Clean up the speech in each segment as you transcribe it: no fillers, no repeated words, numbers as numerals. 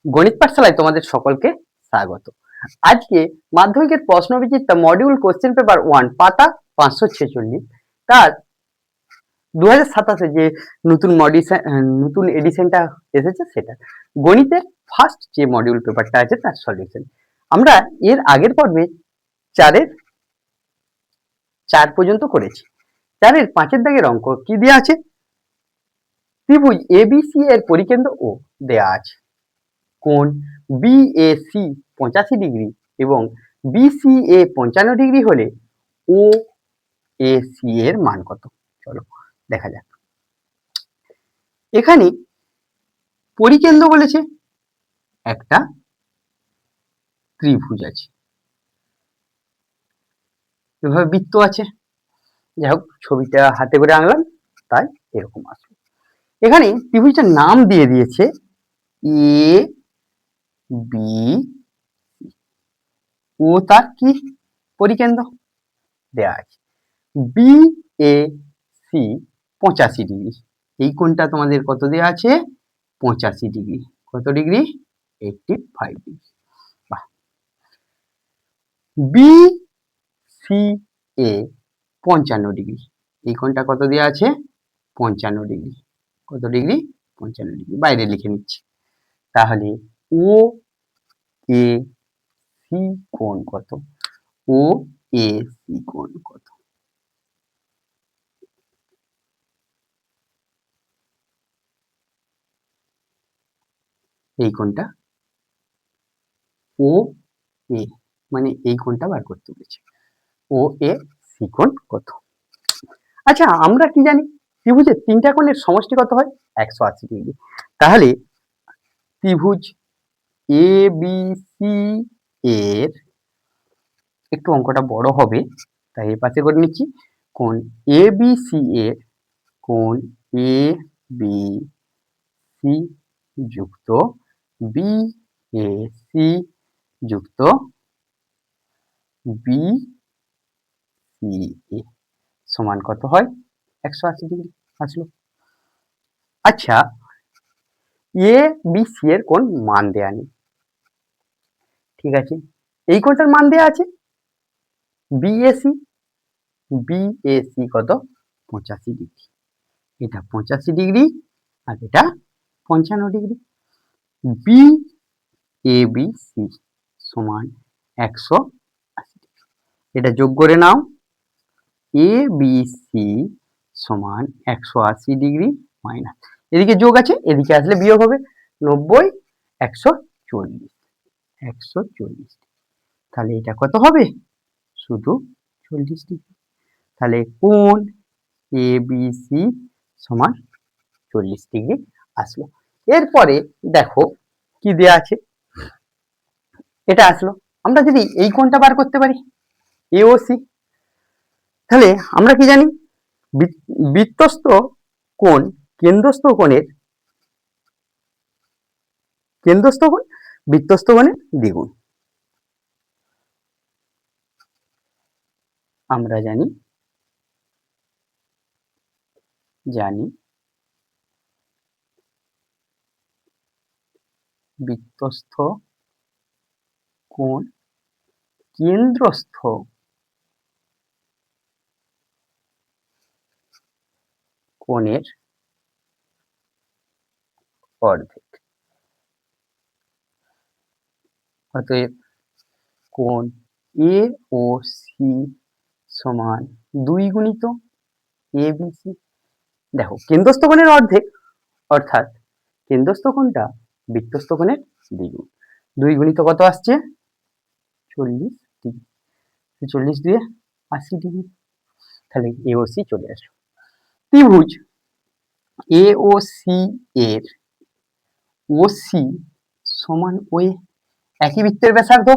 গণিত পাঠশালায় তোমাদের সকলকে স্বাগত। আজকে মাধ্যমিকের প্রশ্নবিচিত্রা মডিউল কোশ্চেন পেপার 1 পাতা 546 তার 2027 যে নতুন এডিশনটা এসেছে সেটা গণিতের ফার্স্ট যে মডিউল পেপারটা আছে তার সলিউশন। আমরা এর আগের পর্বে 4 পর্যন্ত করেছি। 4-এর 5-এর দাগের অঙ্ক কি দেওয়া আছে? ত্রিভুজ এবিসি এর পরিকেন্দ্র ও দেয়া আছে। কোণ বিএসি 85 ডিগ্রি এবং বিসিএ 55 ডিগ্রি হলে ও এসি এর মান কত? চলো দেখা যাক। এখানে পরিকেন্দ্র বলেছে একটা ত্রিভুজ আছে, এভাবে বৃত্ত আছে। যাই হোক, ছবিটা হাতে করে আনলাম তাই এরকম আসবে। এখানে ত্রিভুজটার নাম দিয়ে দিয়েছে এ বি, ও তার কি পরিকেন্দ্র দেয়া আছে। বি এ সি 85 ডিগ্রি, এই কোণটা তোমাদের কত দেওয়া আছে? 85 ডিগ্রি। কত ডিগ্রি? 85 ডিগ্রি। বাহ। বি সি এ 55 ডিগ্রি, এই কোণটা কত দেওয়া আছে? 55 ডিগ্রি। কত ডিগ্রি? 55 ডিগ্রি। বাইরে লিখে নিচ্ছি। তাহলে ও এ সি কোণ কত? ও এ সি কোণ কত? এই কোণটা ও এ, মানে এই কোণটা বার করতে বলেছে। ও এ সি কোণ কত? আচ্ছা, আমরা কি জানি ত্রিভুজের তিনটা কোণের সমষ্টি কত হয়? 180 ডিগ্রি। তাহলে ত্রিভুজ এ বি সি এর, একটু অঙ্কটা বড় হবে তাই এর পাশে করে নিচ্ছি, কোণ এ বি সি এর, কোণ এ বি সি যুক্ত বি এ সি যুক্ত বি সি এ সমান কত হয়? 180 ডিগ্রি আসলো। আচ্ছা, এ বি সি এর কোণ মান দেয়া নেই, ঠিক আছে। এই কোণটার মান দেয়া আছে বিএসি, বিএসি কত? 85 ডিগ্রি। এটা 85 ডিগ্রি আর এটা 55 degree. B A B C সমান 180 ডিগ্রি। এটা যোগ করে নাও। এ বি সি সমান 180 ডিগ্রি মাইনাস, এদিকে যোগ আছে এদিকে আসলে বিয়োগ হবে। 90 140, 140। তাহলে এটা কত হবে? শুধু 40 ডিগ্রি। তাহলে কোণ এ বি সি সমান 40 ডিগ্রি আসলো। এরপরে দেখো কি দেয়া আছে, এটা আসলো। আমরা যদি এই কোণটা বার করতে পারি এ ও সি, তাহলে আমরা কি জানি বৃত্তস্থ কোণ কেন্দ্রস্থ কোণের বৃত্তস্থ কোণের দ্বিগুণ। আমরা জানি বৃত্তস্থ কোণ কেন্দ্রস্থ কোণের অর্ধেক। অতএব কোণ এ ও সি সমান 2 গুণিত এ বি সি। দেখো কেন্দ্রস্থ কোণের অর্ধেক অর্থাৎ কেন্দ্রস্থ কোণটা বৃত্তস্থ কোণের দ্বিগুণ। 2 গুণিত কত আসছে? 40 ডিগ্রি। 40 দিয়ে 80 ডিগ্রি। তাহলে এ ও সি চলে আসলো। ত্রিভুজ এ ও সি এর ও সি সমান ও এ, একই বৃত্তের ব্যাসার্ধ।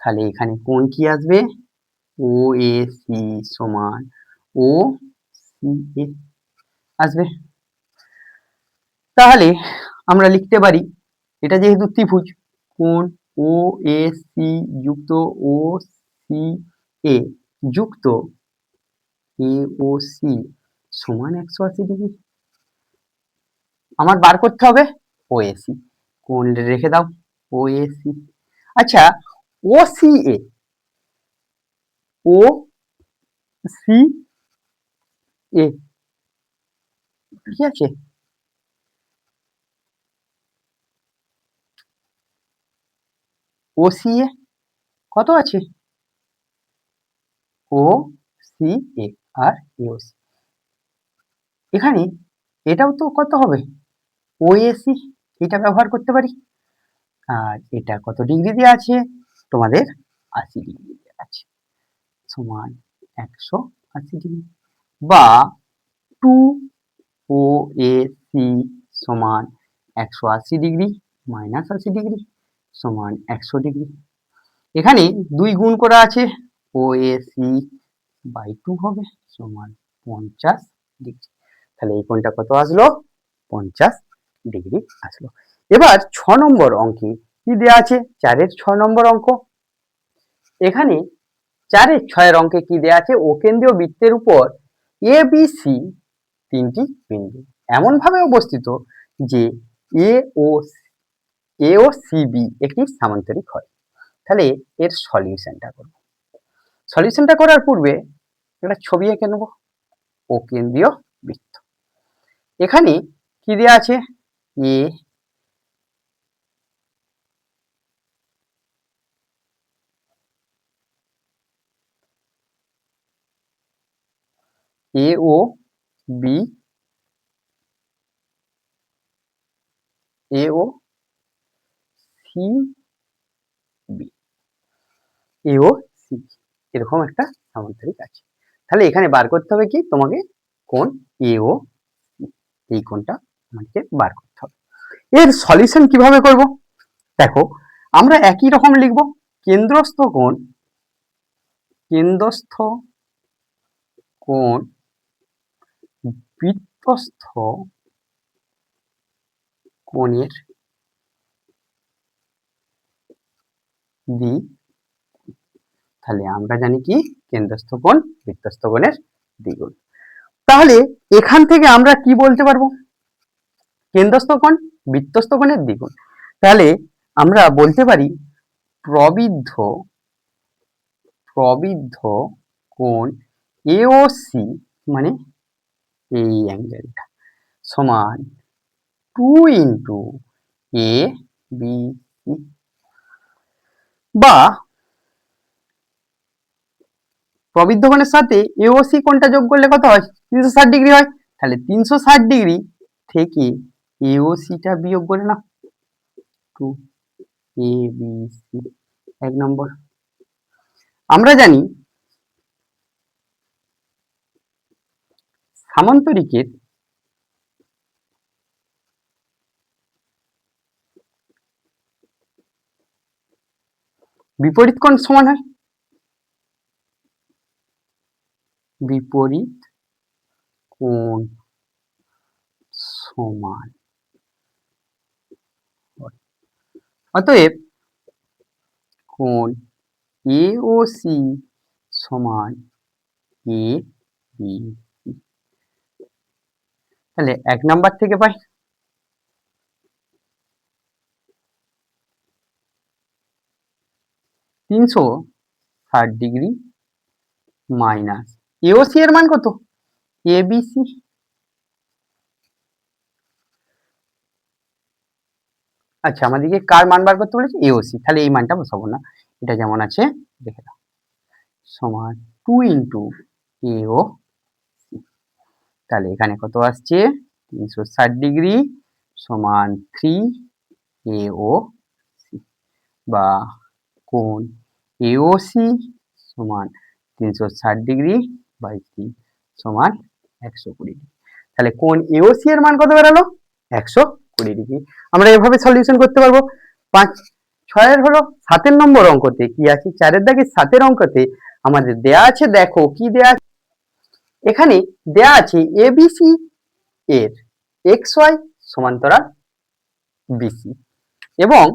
তাহলে এখানে কোণ কি আসবে? ও এ সি সমান ও সি এ আসবে। তাহলে আমরা লিখতে পারি, এটা যেহেতু ত্রিভুজ, কোণ ও এ সি যুক্ত ও সি এ যুক্ত এ ও সি সমান 180 ডিগ্রি। আমার বার করতে হবে ও এ সি। কোণ রেখে দাও, ও এ সি। আচ্ছা, ও সি এ, ও সি এ কি আছে? ও সি এ কত আছে? ও সি এ আর এও সি। এখানে এটাও তো কত হবে? ও এ সি, এটা ব্যবহার করতে পারি। আর এটা কত ডিগ্রি দিয়ে আছে? তোমাদের 80 ডিগ্রি দিয়ে আছে, সমান 180 ডিগ্রি। বা 2 ও এ সি সমান 180 ডিগ্রি মাইনাস 80 ডিগ্রি সমান 100 ডিগ্রি। এখানে 2 গুণ করা আছে, ও এ সি বাই 2 হবে সমান 50 ডিগ্রি। তাহলে এই কোণটা কত আসলো? 50 ডিগ্রি আসলো। এবার 6 নম্বর অঙ্কে কি দেয়া আছে? 4-এর 6 নম্বর অঙ্ক। এখানে 4-এর 6-এর অঙ্কে কি দেয়া আছে? ও কেন্দ্রীয় বৃত্তের উপর এ বি সি তিনটি বিন্দু এমন ভাবে অবস্থিত যে এ ও সি বি একটি সামান্তরিক হয়। তাহলে এর সলিউশনটা করব। সলিউশনটা করার পূর্বে একটা ছবি এঁকে নেব, ও কেন্দ্রীয় বৃত্ত। এখানে কি দেয়া আছে? এ এ ও বি, এ ও সি বি, এ ও সি, এরকম একটা সামান্তরিক আছে। তাহলে এখানে বার করতে হবে কি? তোমাকে কোণ এ ও সি, এই কোণটা আমাকে বার করতে হবে। এর সলিউশন কিভাবে করব? দেখো, আমরা একই রকম লিখব, কেন্দ্রস্থ কোণ, কেন্দ্রস্থ কোণ বৃত্তস্থ কোণের দ্বিগুণ। তাহলে আমরা জানি কি? কেন্দ্রস্থ কোণ বৃত্তস্থ কোণের দ্বিগুণ। তাহলে এখান থেকে আমরা কি বলতে পারবো? কেন্দ্রস্থ কোণ বৃত্তস্থ কোণের দ্বিগুণ। তাহলে আমরা বলতে পারি প্রবিদ্ধ প্রবিদ্ধ কোণ এওসি, মানে এই অ্যাঙ্গেলটা, সমান 2 ইন্টু এ বি সি। বা প্রবিদ্ধ কোণের সাথে এওসি কোণটা যোগ করলে কত হয়? 360 ডিগ্রি হয়। তাহলে 360 ডিগ্রি থেকে এওসিটা বিয়োগ করে নাও, 2 এ বি সি। 1 নম্বর। আমরা জানি সামান্তরিকের বিপরীত কোণ সমান হয়, বিপরীত কোণ সমান হয়। অতএব কোণ এ ও সি সমান এ বি সি। তাহলে 1 নাম্বার থেকে পাই 360 ডিগ্রি মাইনাস এওসি এর মান কত? এবিসি। আচ্ছা, আমাদেরকে কার মান বার করতে বলেছে? এওসি। তাহলে এই মানটা বসাবো না, এটা যেমন আছে দেখে দাও, সমান 2 ইন্টু এও সি। তাহলে এখানে কত আসছে? 360 ডিগ্রি সমান 3 এও সি। বা কোণ এওসি সমান 360 ডিগ্রি বাই 3 সমান 120 ডিগ্রি। তাহলে কোণ এওসি এর মান কত বেরালো? 120 ডিগ্রি। আমরা এভাবে সলিউশন করতে পারবো। 5 6 এর হলো 7 নম্বর অঙ্কতে কি আছে? 4 এর দাগে 7 অঙ্কতে আমাদের দেয়া আছে, দেখো কি দেয়া আছে। এখানে দেয়া আছে এবিসি এর এক্স ওয়াই সমান্তরাল বিসি, এবং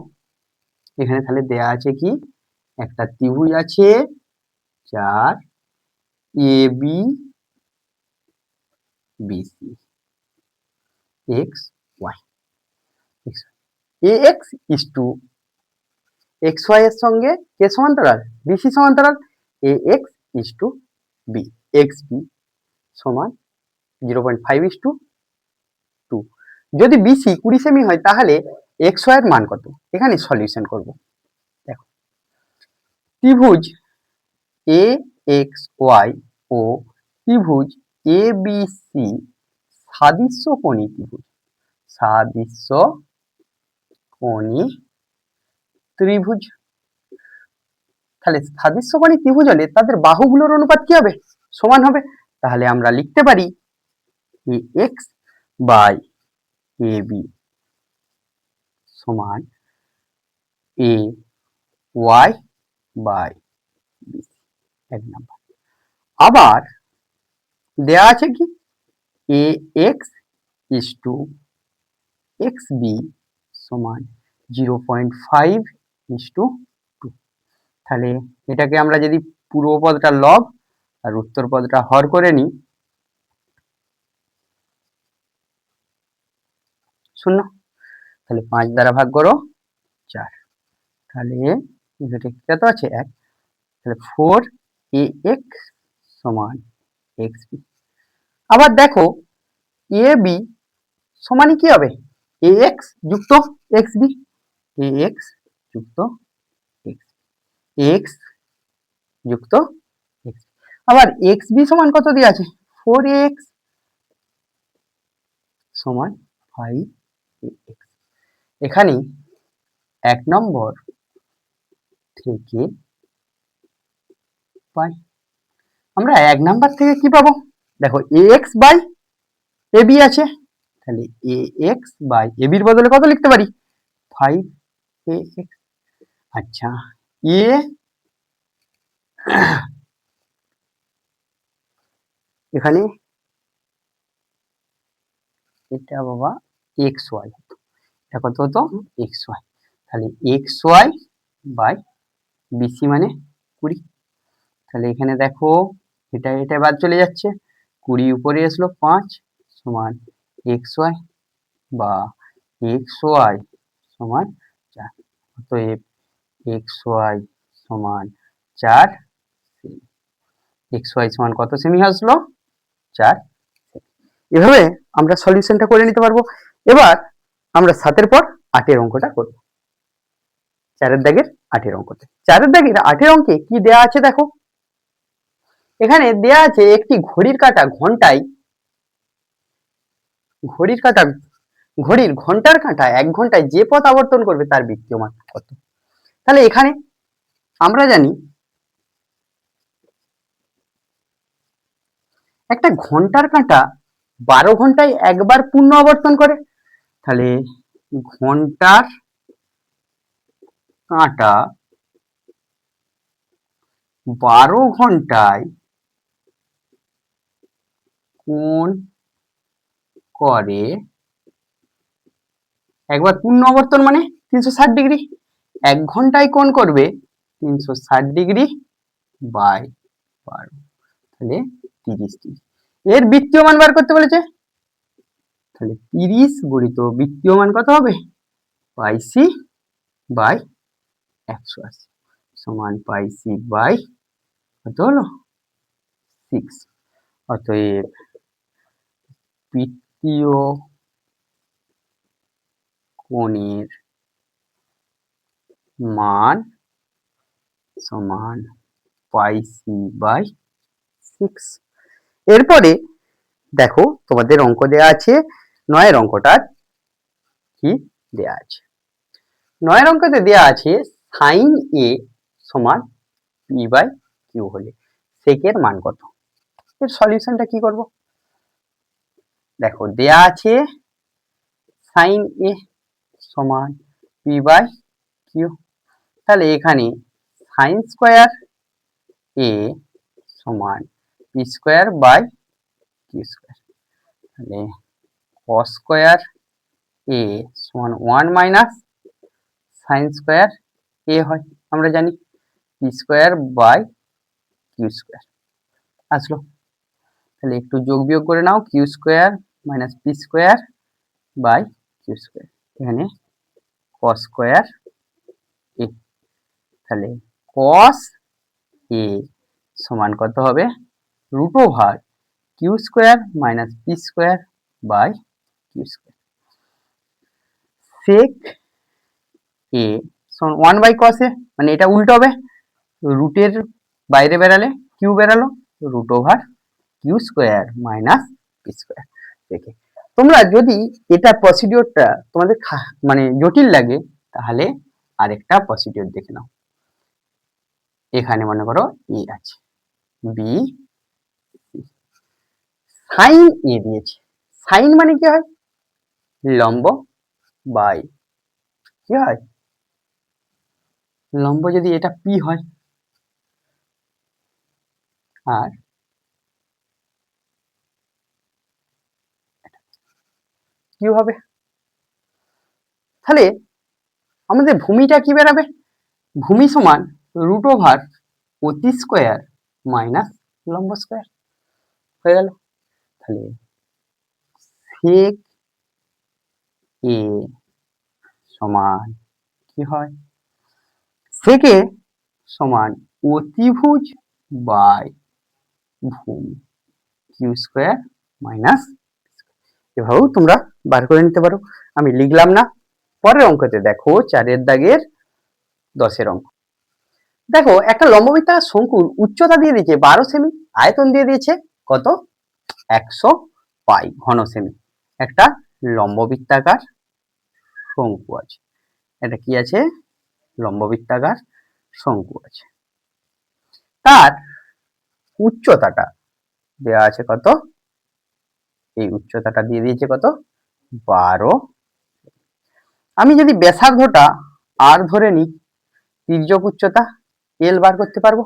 এখানে তাহলে দেয়া আছে কি? একটা ত্রিভুজ আছে যার A B BC X Y, A X is to X Y এর সঙ্গে কে সমান্তরাল, বিসি সমান্তরাল, A X is to B, X B সমান 0.5:2। যদি বিসি 20 সেমি হয় তাহলে এক্স ওয়াই এর মান কত, এখানে সলিউশন করব। দেখো ত্রিভুজ এ এক্স ওয়াই ও ত্রিভুজ এ বি সি সাদৃশ্যকোণী ত্রিভুজ, সাদৃশ্যকোণী ত্রিভুজ। তাহলে সাদৃশ্যকোণী ত্রিভুজ হলে তাদের বাহুগুলোর অনুপাত কি হবে, সমান হবে। তাহলে আমরা লিখতে পারি A X by A B সমান এ ওয়াই বাই বি, এক নাম্বার। আবার দেয়া আছে কি A X is to X B সমান 0.5:2। তাহলে এটাকে আমরা যদি পূর্ব পদটা লব আর উত্তর পদটা হর করে নিই, 0। তাহলে 5 দ্বারা ভাগ করো 4, তাহলে এটা কত আছে 1। তাহলে 4 এ এক্স সমান এক্স বি। আবার দেখো এ বি সমানই কি হবে, এ এক্স যুক্ত এক্স বি, এ এক্স যুক্ত এক্স, এক্স যুক্ত এক্স। আবার এক্স বি সমান কত দিয়ে আছে, 4x সমান 5x। এখানে 1 নম্বর থেকে পাই। আমরা 1 নাম্বার থেকে কি পাবো, দেখো ax বাই ab আছে, তাহলে ax বাই ab এর বদলে কত লিখতে পারি, 5ax। আচ্ছা এ এখানে এটা বাবা এক্স ওয়াই, এটা কত হতো এক্স ওয়াই, তাহলে এক্স ওয়াই বাই বিসি মানে 20। তাহলে এখানে দেখো এটা এটা বাদ চলে যাচ্ছে, 20 উপরে আসলো 5 সমান এক্স ওয়াই বা এক্স ওয়াই সমান 4। অতএব এক্স ওয়াই সমান 4 সেমি। এক্স ওয়াই সমান কত সেমি আসলো, 4 সেমি। এভাবে আমরা সলিউশনটা করে নিতে পারবো। এবার আমরা 7 পর 8 অঙ্কটা করব। 4 দাগের 8 অঙ্কতে, 4 দাগের 8 অঙ্কে কি দেয়া আছে দেখো, এখানে দেয়া আছে একটি ঘড়ির কাঁটা ঘন্টায়, ঘড়ির ঘন্টার কাঁটা 1 ঘন্টায় যে পথ আবর্তন করবে তার বৃত্তীয় মান কত। তাহলে এখানে আমরা জানি একটা ঘন্টার কাঁটা 12 ঘন্টায় একবার পূর্ণ আবর্তন করে, তাহলে ঘন্টার কাঁটা 12 ঘন্টায় কোণ করে একবার পূর্ণ আবর্তন মানে 360 ডিগ্রি, 1 ঘন্টায় কোণ করবে 360 ডিগ্রি বাই 12, তাহলে 30 ডিগ্রি। এর বৃত্তীয় মান বার করতে বলেছে, তাহলে 30 গুণিত বৃত্তীয় মান কত হবে, পাই সি বাই 180 সমান পাই সি বাই কত হলো 6। অতএব বৃত্তীয় কোণের মান সমান পাই সি বাই 6। এরপরে দেখো তোমাদের অঙ্ক দেয়া আছে 9 এর অঙ্কটা কি দেয়া আছে, 9 এর অঙ্কতে দেয়া আছে সাইন এ সমান পি বাই কিউ হলে সেকের মান কত। এর সলিউশনটা কি করব, দেখো দেয়া আছে সাইন এ সমান পি বাই কিউ, তাহলে এখানে সাইন স্কয়ার এ সমান P square by Q square, তাহলে কস স্কয়ার এ সমান 1 মাইনাস সাইন স্কয়ার এ হয়, আমরা জানি P square by Q square আসলো। তাহলে একটু যোগ বিয়োগ করে নাও, Q square minus P square by Q square, এখানে কস স্কয়ার এ তাহলে cos a সমান কত হবে root over Q square minus P square by Q square. sec a সমান 1 বাই cos a, মানে এটা উল্টো হবে, রুটের বাইরে বেরালে কিউ বেরালো, root over Q square minus P square. দেখে তোমরা যদি এটা প্রসিডিওরটা তোমাদের মানে জটিল লাগে তাহলে আরেকটা প্রসিডিওর দেখে নাও। এখানে মনে করো এ আছে, বি, সাইন এ দিয়েছে। সাইন মানে কি হয় লম্ব বাই কি হয় লম্ব, যদি এটা পি হয় আর কিউ হবে, তাহলে আমাদের ভূমিটা কি বেরাবে, ভূমি সমান রুট ওভার অতি স্কোয়ার মাইনাস লম্ব স্কোয়ার হয়ে গেল। তাহলে sec a সমান কি হয়, sec a সমান অতিভুজ বাই ভূমি কিউ স্কোয়ার মাইনাস, এভাবেও তোমরা বার করে নিতে পারো, আমি লিখলাম না। পরের অঙ্কতে দেখো 4 দাগের 10 অঙ্ক। দেখো একটা লম্ববৃত্তাকার শঙ্কুর উচ্চতা দিয়ে দিয়েছে 12 সেমি, আয়তন দিয়ে দিয়েছে কত 100 পাই ঘন সেমি। একটা লম্ববৃত্তাকার শঙ্কু আছে, এটা কি আছে লম্ববৃত্তাকার শঙ্কু আছে, তার উচ্চতাটা দেওয়া আছে কত, এই উচ্চতাটা দিয়ে দিয়েছে কত 12। আমি যদি ব্যাসার্ধটা আর ধরে নিই, তির্যক উচ্চতা এল বার করতে পারবো।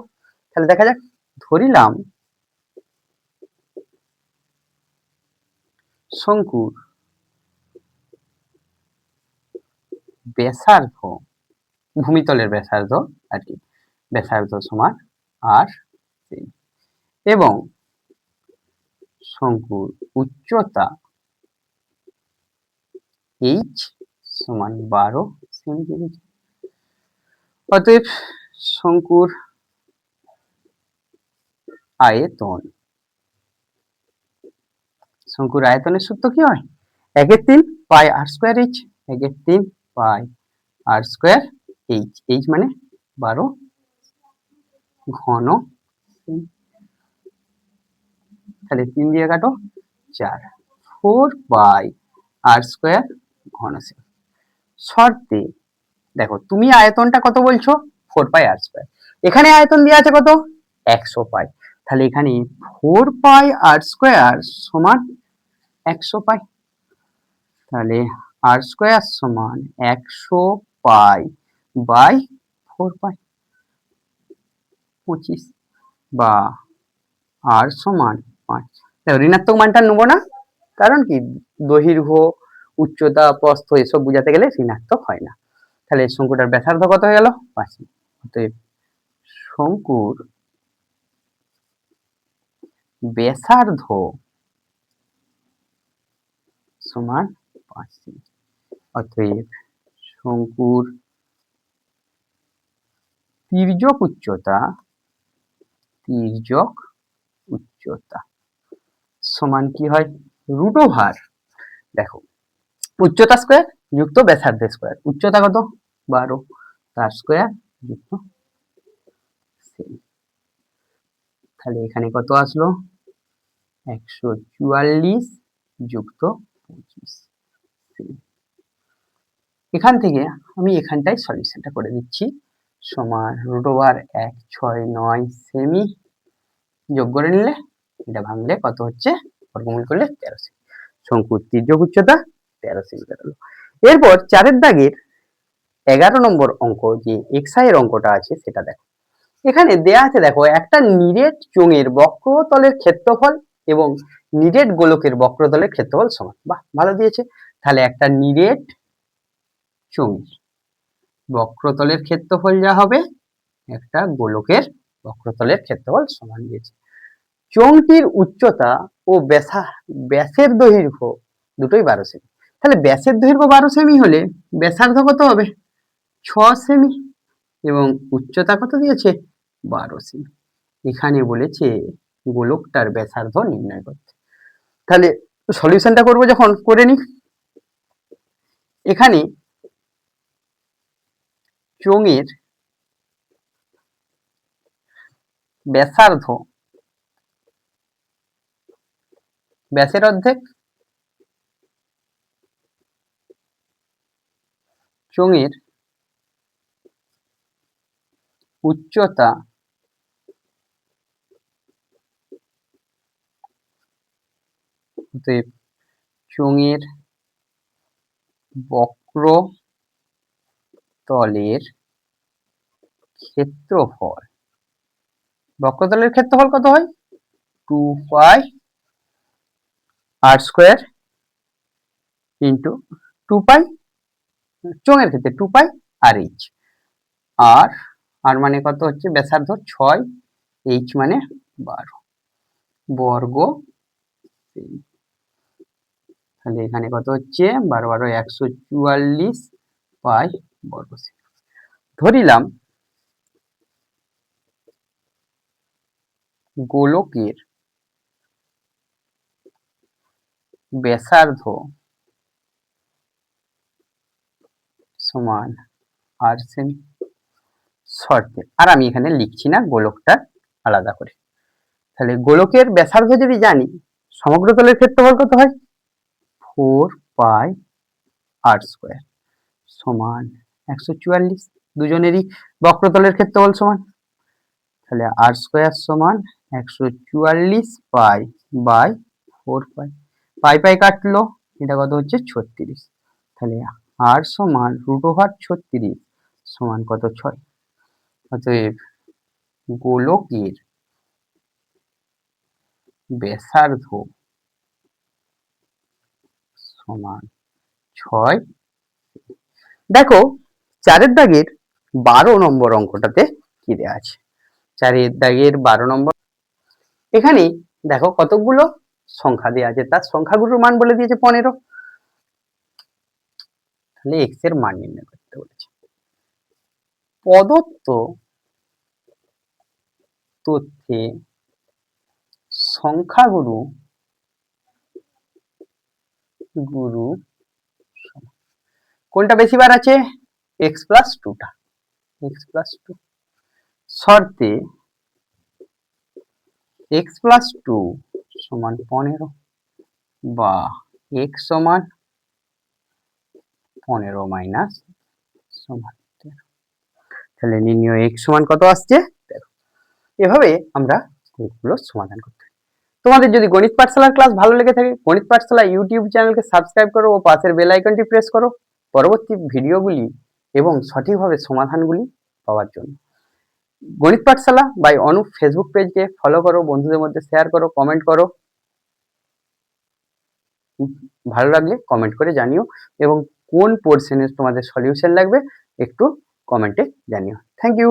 তাহলে দেখা যাক, ধরিলাম শঙ্কুর ব্যাসার্ধ, ভূমিতলের ব্যাসার্ধ আর কি, ব্যাসার্ধ সমান আর এবং শঙ্কুর উচ্চতা এইচ সমান 12 সেন্টিমিটার। অতএব শঙ্কুর আয়তন, শঙ্কুর আয়তনের সূত্র কি হয় 1/3 পাই আর স্কোয়ার এইচ, 1/3 পাই আর স্কোয়ার এইচ, এইচ মানে 12 ঘন, তাহলে 3 দিয়ে কাটো 4, 4 পাই আর স্কোয়ার ঘন সেমি। শর্তে দেখো তুমি আয়তনটা কত বলছো 4 পাই আর স্কোয়ার, এখানে আয়তন দেওয়া আছে কত 100 পাই, তাহলে এখানে 4 পাই আর স্কোয়ার সমান 100 পাই, তাহলে আর স্কোয়ার সমান 100 পাই বাই 4 পাই 25, বা আর সমান 5। দেখো ঋণাত্মক মানটা নেবো না, কারণ কি দৈর্ঘ্য উচ্চতা প্রস্থ এসব বোঝাতে গেলে ঋণাত্মক হয় না। তাহলে শঙ্কুটার ব্যাসার্ধ কত হয়ে গেল 5। অতএব শঙ্কুর ব্যাসার্ধ সমান 5 সেমি। অতএব শঙ্কুর তির্যক উচ্চতা, তির্যক উচ্চতা সমান কি হয় রুট ওভার, দেখো উচ্চতা স্কোয়ার যুক্ত ব্যাসার্ধ স্কোয়ার, উচ্চতা কত 12 তার স্কোয়ার যুক্ত সেমি। তাহলে এখানে কত আসলো 144 যুক্ত 25 সেমি। এখান থেকে আমি এখানটাই সলিউশনটা করে দিচ্ছি, সমান রুট ওভার 169 সেমি, যোগ করে নিলে এটা ভাঙলে কত হচ্ছে বর্গমূল করলে 13 সেমি। শঙ্কুর তির্যক উচ্চতা 13 সেমি বেরোলো। এরপর 4 দাগের 11 নম্বর অঙ্ক, যে এক্সাই এর অঙ্কটা আছে সেটা দেখো। এখানে দেয়া আছে দেখো একটা নিরেট চোঙের বক্রতলের ক্ষেত্রফল এবং নিরেট গোলকের বক্রতলের ক্ষেত্রফল সমান। বাহ, ভালো দিয়েছে। তাহলে একটা নিরেট চোঙের বক্রতলের ক্ষেত্রফল যা হবে একটা গোলকের বক্রতলের ক্ষেত্রফল সমান দিয়েছে। চোঙটির উচ্চতা ও ব্যাসের দৈর্ঘ্য দুটোই 12 সেমি। তাহলে ব্যাসের দৈর্ঘ্য 12 সেমি হলে ব্যাসার্ধ কত হবে 6 সেমি। এবং উচ্চতা কত দিয়েছে 12 সেমি। এখানে বলেছে গোলকটার ব্যাসার্ধ নির্ণয় করতে। তাহলে সলিউশনটা করব যখন করে নি। এখানে চোঙের ব্যাসার্ধ ব্যাসের অর্ধেক, চোঙের উচ্চতা চোঙের বক্রতলের ক্ষেত্রফল, বক্রতলের ক্ষেত্রফল কত হয় 2 পাই r স্কয়ার ইন্টু 2 পাই, চোঙের ক্ষেত্রে 2 পাই আর এইচ। আর মানে কত হচ্ছে ব্যাসার্ধ 6, এইচ মানে 12 বর্গ সেমি। তাহলে এখানে কত হচ্ছে 12 12 144 পাই বর্গ সেমি। ধরিলাম গোলকের ব্যাসার্ধ সমান r সেমি শর্তে, আর আমি এখানে লিখছি না গোলকটা আলাদা করে। তাহলে গোলকের ব্যাসার্ধ যদি জানি, সমগ্র তলের ক্ষেত্রফল কত হয় 4 পাই r স্কয়ার সমান 144, দুজনেরই বক্রতলের ক্ষেত্রফল সমান। তাহলে r স্কয়ার সমান 144 পাই বাই 4 পাই, পাই পাই কাটলো, এটা কত হচ্ছে 36। তাহলে r সমান √36 সমান কত 6। অতএব গোলকের ব্যাসার্ধ সমান 6। দেখো 4 দাগের 12 নম্বর অঙ্কটাতে কি দেওয়া আছে। 4 দাগের 12 নম্বর, এখানে দেখো কতগুলো সংখ্যা দেওয়া আছে, তার সংখ্যাগুলোর মান বলে দিয়েছে 15। তাহলে x এর মান নির্ণয় করতে বলেছে। প্রদত্ত তথ্যে সংখ্যাগুরু কোনটা বেশি বার আছে x প্লাস 2টা, x প্লাস 2 শর্তে x প্লাস 2 সমান 15 বা x সমান 15 মাইনাস সমান 13। তাহলে নির্ণয় x সমান কত আসছে দেখো। এভাবে আমরা এগুলো সমাধান করতে পারি। তোমাদের যদি গণিত পাঠশালার ক্লাস ভালো লেগে থাকে, গণিত পাঠশালা ইউটিউব চ্যানেলকে সাবস্ক্রাইব করো ও পাশের বেল আইকনটি প্রেস করো পরবর্তী ভিডিওগুলি এবং সঠিকভাবে সমাধানগুলি পাওয়ার জন্য। গণিত পাঠশালা বাই অনুপ ফেসবুক পেজকে ফলো করো, বন্ধুদের মধ্যে শেয়ার করো, কমেন্ট করো। ভালো লাগলে কমেন্ট করে জানিও এবং কোন পোর্শনের তোমাদের সলিউশন লাগবে একটু কমেন্টে জানিও। Thank you.